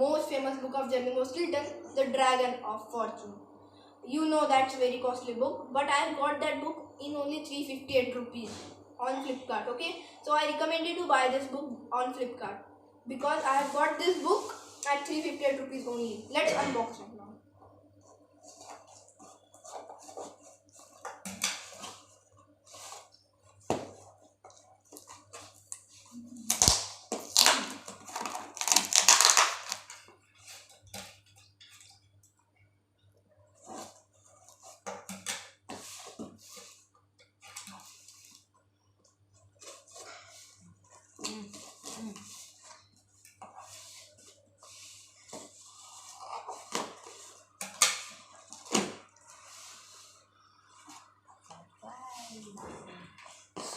most famous book of Geronimo Stilton, The Dragon of Fortune. You know that's a very costly book, but I got that book in only 358 rupees on Flipkart. Okay, so I recommend you to buy this book on Flipkart because I have got this book at 358 rupees only. Let's unbox it now.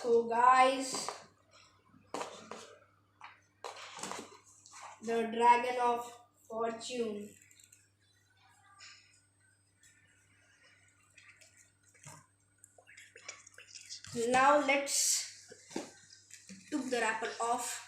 So guys, the Dragon of Fortune. Now let's took the wrapper off.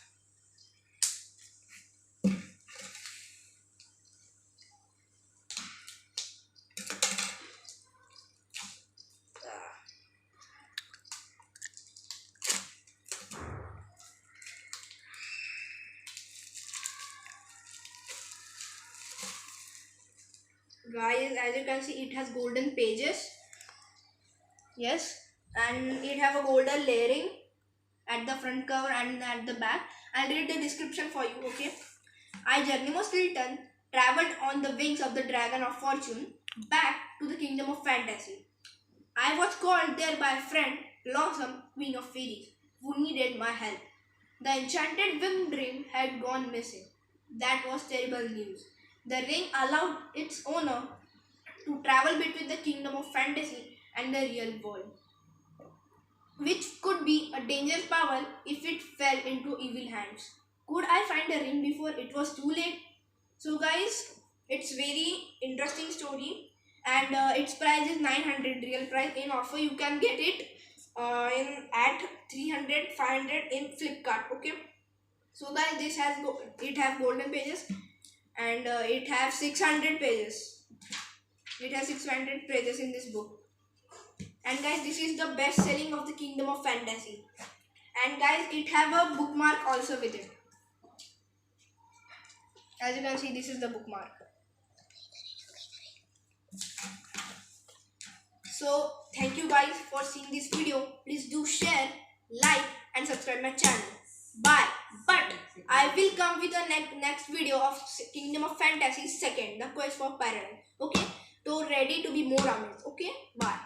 Guys, as you can see, it has golden pages. Yes, and it have a golden layering at the front cover and at the back. I'll read the description for you. Okay, I, Geronimo Stilton, traveled on the wings of the Dragon of Fortune back to the kingdom of fantasy. I was called there by a friend, Blossom, Queen of Fairies, who needed my help. The enchanted winged ring had gone missing. That was terrible news. The ring allowed its owner to travel between the kingdom of fantasy and the real world, which could be a dangerous power if it fell into evil hands. Could I find the ring before it was too late? So guys, it's very interesting story, and its price is 900 real price. In offer you can get it in at 300 500 in Flipkart. Okay, so guys, this has it have golden pages, and it have 600 pages. It has 600 pages in this book. And guys, this is the best selling of the kingdom of fantasy. And guys, it have a bookmark also with it. As you can see, this is the bookmark. So thank you guys for seeing this video. Please do share, like and subscribe my channel. Bye. But I will come with a next video of Kingdom of Fantasy 2nd, the quest for paradise. Okay, so ready to be more amazed. Okay, bye.